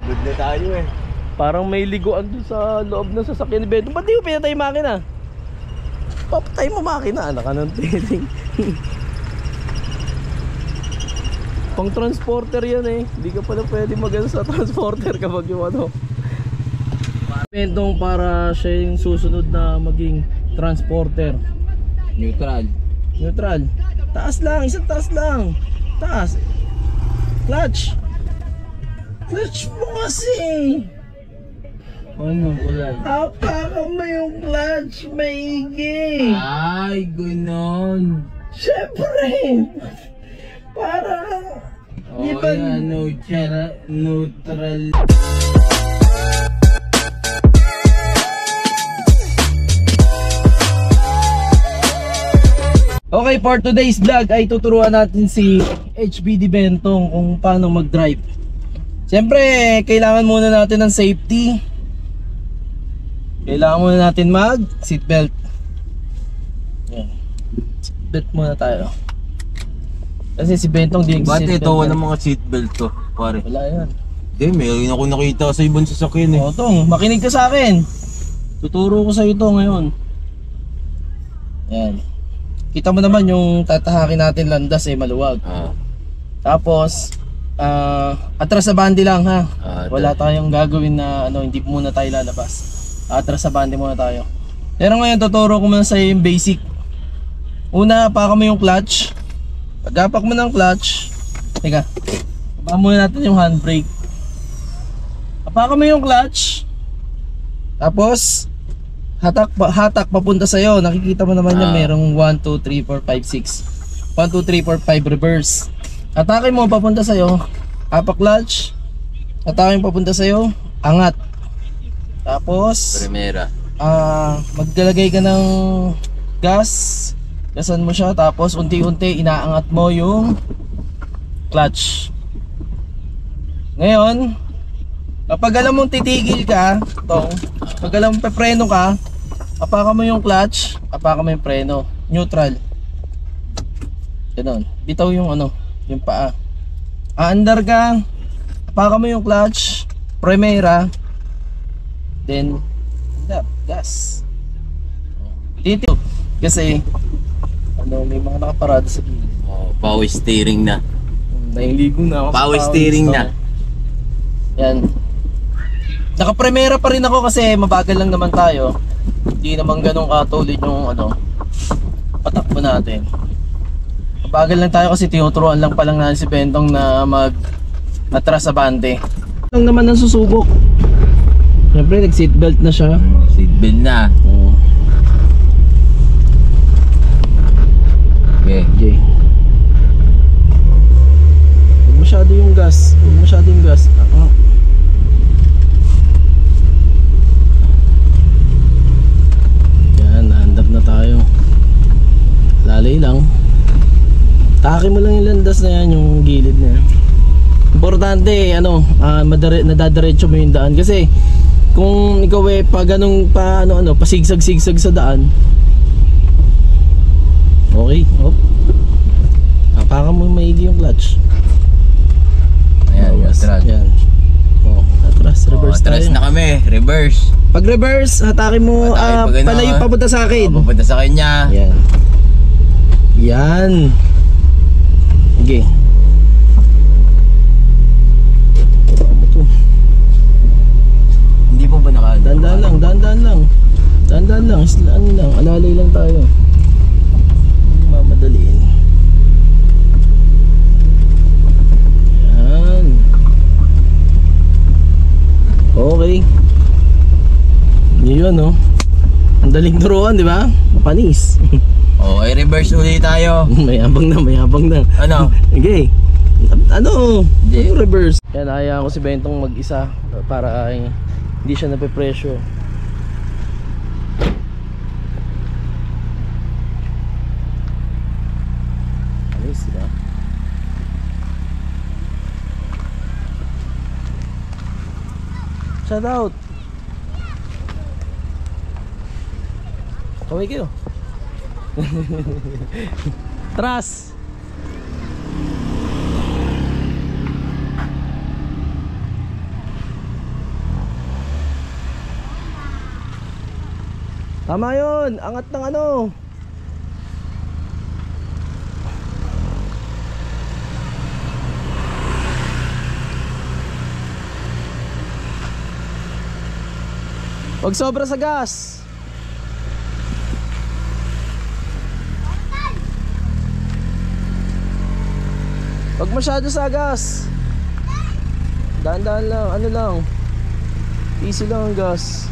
Good na tayo eh. Parang may liguan dun sa loob ng sasakyan ni Beto. Ba't di mo pinatay yung makina? Papatay mo makina, anak ka ng tiling. Pang transporter yan eh. Hindi ka pala pwede magano sa transporter kapag yung ano. Bentong para siya yung susunod na maging transporter. Neutral. Neutral. Taas lang, isang taas lang. Taas. Clutch. Clutch mo kasi. Ano kulay? Hapakan mo yung clutch, maigi. Ay, ganon. Siyempre. Para Oh, yan, neutral. Okay, for today's vlog ay tuturuan natin si HBD Bentong kung paano mag-drive. Siyempre, kailangan muna natin ng safety. Kailangan muna natin mag-seatbelt. Yan. Seatbelt muna tayo. Kasi si Bentong di Ba't seatbelt. ito walang mga seatbelt to, pare? Wala yan. Hindi, mayroon ako nakita sa ibang sasakyan eh. O, Tong, makinig ka sa akin. Tuturo ko sa ito ngayon. Yan. Kita mo naman yung tatahakin natin landas eh, maluwag. Tapos, atras sa bandi lang ha. Wala tayong gagawin na ano, hindi muna tayo lalabas. Atras sa bandi muna tayo. Pero ngayon, tuturo ko muna sa yung basic. Una, apakan mo yung clutch. Pag apak mo ng clutch, teka, apakan muna natin yung handbrake. Apakan mo yung clutch. Tapos hatak papunta sa'yo. Nakikita mo naman yan, merong 1, 2, 3, 4, 5, 6 1, 2, 3, 4, 5 reverse. Atake mo papunta sa'yo. Apak clutch. Atake mo papunta sa'yo. Angat. Tapos Primera. maglalagay ka ng gas. Gasan mo siya. Tapos unti-unti inaangat mo yung clutch. Ngayon, kapag alam mong titigil ka, pag alam mong pepreno ka, apakan mo yung clutch, apakan mo yung preno, neutral. Ganon. Bitaw yung ano, yung paa. Aandar ka, apakan mo yung clutch, primera, then gas. Dito kasi ano, may mga nakaparada sa gilid. Power steering na. Nahiligo na ako. Power steering na. Yan. Naka-primera pa rin ako kasi mabagal lang naman tayo. Hindi naman ganun katulad yung ano, patakbo natin. Mabagal lang tayo kasi tinuturuan lang pa lang natin si Bentong na atras sa bante. Lang naman ang susubok. Siyempre nag-seatbelt na siya. Seatbelt na. Okay. Huwag masyado yung gas. Yan, nahandap na tayo. Lalay lang. Taki mo lang yung landas na yan, yung gilid na yan. Importante, ano, nadadiretso mo yung daan. Kasi kung ikaw pa ganun pa pasigsag-sigsag sa daan. Okay, hop. Apakan mo maigi yung clutch. Ayan, atras. Yan. Atras, reverse tayo. Atras na kami, reverse. Pag reverse, hatakin mo palayo papunta sa akin. Papunta sa kanya. Yan. Yan. Okay. Hindi po ba naka... Dandan lang. Islaan lang. Alalay lang tayo. Hindi mamadaliin. Yan. Okay. Yun, no? Ang daling turuan, di ba? Panis. Okay, reverse ulit tayo. Mayabang na. Ano? Okay. Ano? Reverse. Yan, hayaan ko si Bentong mag-isa para hindi siya nape-pressure. Alis sila. Shout out. Kaway kayo. Tras. Tama yun, angat ng ano. Huwag sobra sa gas. Huwag masyado sa gas. Dahan-dahan lang, ano lang. Easy lang ang gas.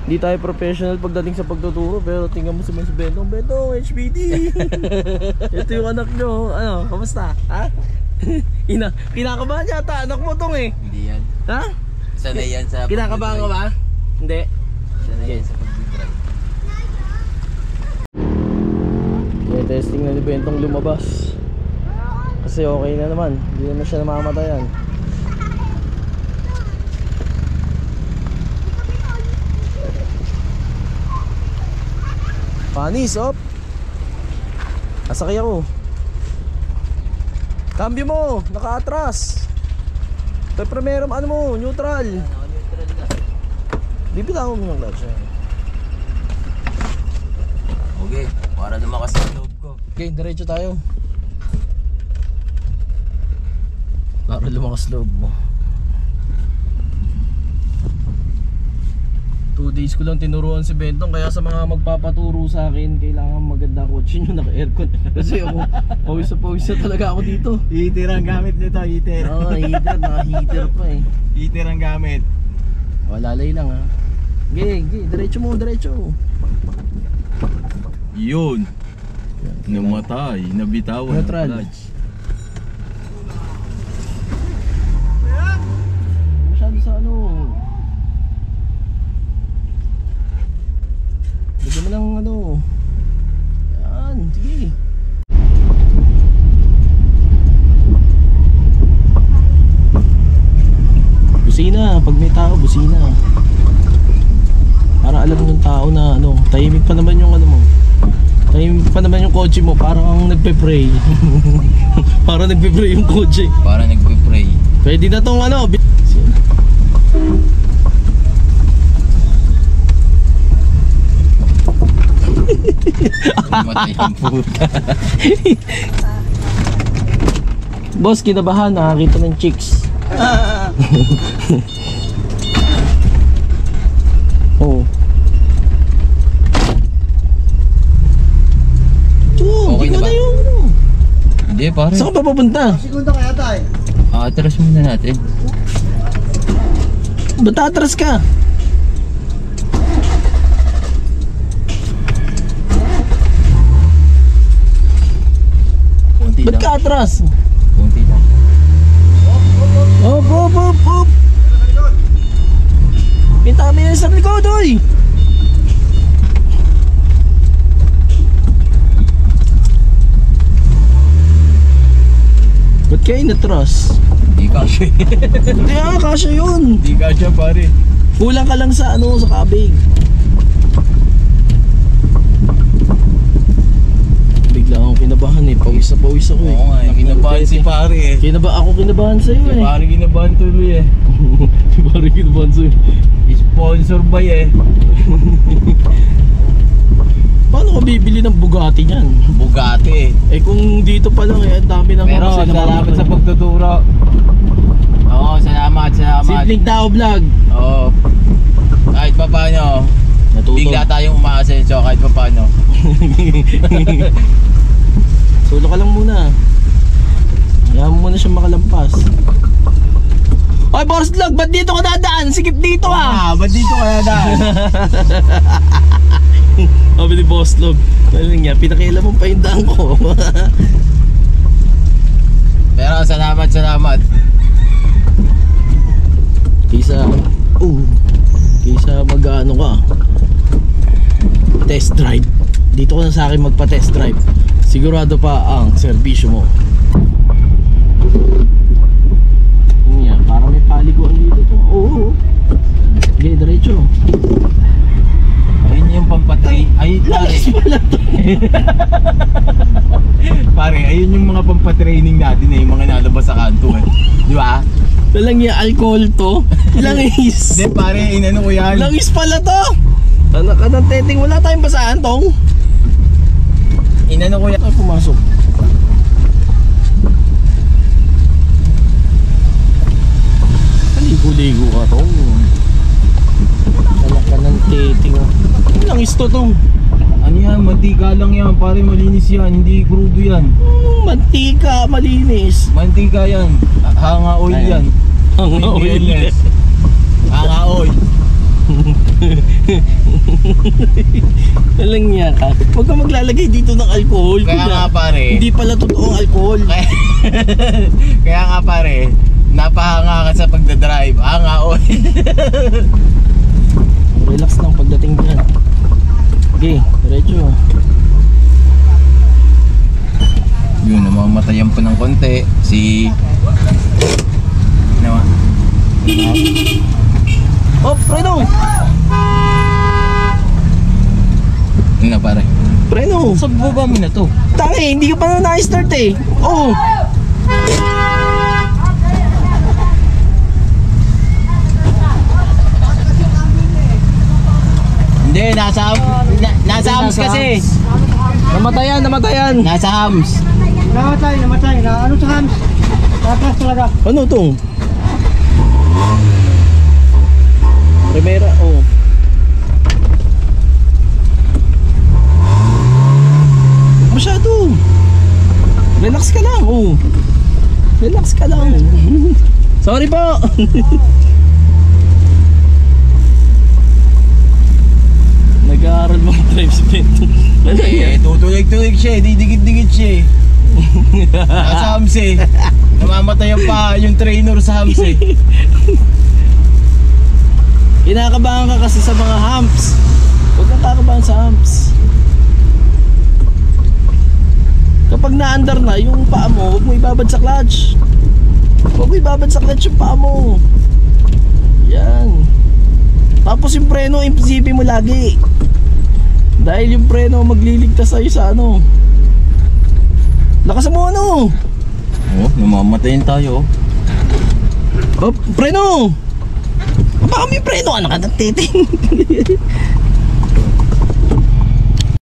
Hindi tayo professional pagdating sa pagtuturo, pero tingnan mo si Bentong. Bentong, HBD. Ito yung anak nyo. Ano, kamusta? Ha? Kinakabahan yata anak mo tong eh. Hindi yan. Ha? Sanay yan sa Kinakabahan ka ba? Hindi. Sanay yan sa pag-drive. May testing na ni Bentong lumabas. Kasi okay na naman. Hindi naman siya namamatayan. Panis, op. Nasakay ako. Cambio mo, naka-atras. Ito primero, ano mo, neutral. Naka-neutral na. Bibitawan mo yung clutch. Okay, para lumakas ang loob ko. Okay, diretso tayo. Para lumakas loob mo. 2 days ko lang tinuruan si Bentong, kaya sa mga magpapaturo sa akin, kailangan maganda kotse nyo, naka-aircon. Kasi ako, pawis na talaga ako dito. Heater ang gamit nito, heater. Oo, heater, naka-heater pa eh. Heater ang gamit. O, lalay lang ha. Diretso mo, diretso. Yun. Namatay, nabitawan ang Neutral. clutch. Masyado sa ano. Bigyan mo ng ano. Yan, sige. Busina, pag may tao, busina. Para alam ng tao na ano, tahimik pa naman yung ano mo. Tahimik pa naman yung kotse mo, parang nagpe-pray. Parang nagpe-pray yung kotse. Para nagpe-pray. Pwede na tong ano. Matay yung puta. Boss, kinabahan, nakakita ng chicks. Oo. Okay na ba? Yung ano. Hindi pare. Saan ka pa papunta? Atras muna natin. Ba't atras ka? Kunti Ba't lang. ka atras? Kunti lang. Op. Pinta kami yan sa likod, oy! Ba't kayo inatras? Hindi kasya. Hindi kasya yun. Hindi ka siya pare. Kulang ka lang sa ano, sa kabig. Bigla akong kinabahan eh, pawis ako eh. Oo nga, Kinabahan si pare eh. Ako kinabahan sa'yo Si eh. pare kinabahan tuloy eh. Pare kinabahan sa'yo. Sponsor ba eh? Paano ka bibili ng Bugatti niyan? Bugatti. Eh kung dito pa lang eh, ang dami ng Pero mga salamat sa pagtuturo. Oo, salamat. Simpleng tao vlog. Oo. Kahit pa paano, Natuto. bigla tayong umaasenso kahit pa paano. Solo ka lang muna. Hayaan mo muna siya makalampas. Oy, Boss Vlog, ba't dito ka dadaan? Sikip dito ah! Ba't dito kaya dahil? Sabi ni Boss Vlog, ano nga, pinakialam mo pa yung daan ko. Pero salamat. Kaysa mag-ano ka, test drive. Dito ka na sa akin magpa-test drive. Sigurado pa ang serbisyo mo. Yun nga, parang may paliguan dito to. Oo. Okay, diretso. Ayun yung pampatay. Ay, pare. Lakas pala to. pare, ayun yung mga pampatraining natin eh, yung mga nalabas sa kanto eh. Di ba? Walang yung alcohol to. Langis. Hindi pare, inano ko yan. Langis pala to. Anak ka ng teting, wala tayong basahan tong. Inano ko yan. Ay, pumasok. Ligo-ligo ka tong. Anak ka ng teting. Langis to tong. Ano yan, mantika lang yan, pare malinis yan, hindi crudo yan. Mantika, malinis. Mantika yan, hanga oil Ayan. yan. Ang Wellness. Hanga oil. Walang niya ka. Huwag ka maglalagay dito ng alcohol. Kaya kuya. nga pare. Hindi pala totoong alcohol. Kaya nga pare, napahanga ka sa pagdadrive, hanga oil. Relax lang pagdating dyan. Okay, diretso. Yun, namamatayan pa ng konti. Si... Nawa. Oh, Preno! Yun na pare. Preno! Sa baba mo na to. Tangi, hindi ka pa na na-start eh. Oh! Hindi, nasa hams kasi. Namatayan, namatayan. Nasa hams. Namatay. Na ano sa hands? Tatas talaga. Ano to? Primera, oh. Masyado. Relax ka lang, oh. Relax ka lang. Sorry po. Nag-aaral mo ang drive speed. Eh, tutulig-tulig siya, didikit-dikit siya eh. Nasa hams eh. Namamatayan pa yung trainer sa hams eh. Kinakabahan ka kasi sa mga humps. Huwag kang kakabahan sa humps. Kapag na-under na yung paa mo, huwag mo ibabad sa clutch. Huwag mo ibabad sa clutch yung paa mo. Yan. Tapos yung preno, isipin mo lagi. Dahil yung preno magliligtas sa'yo sa ano. Lakas mo ano. Oh, namamatayin tayo. Oh, preno! Baka may preno, anak ka ng titing.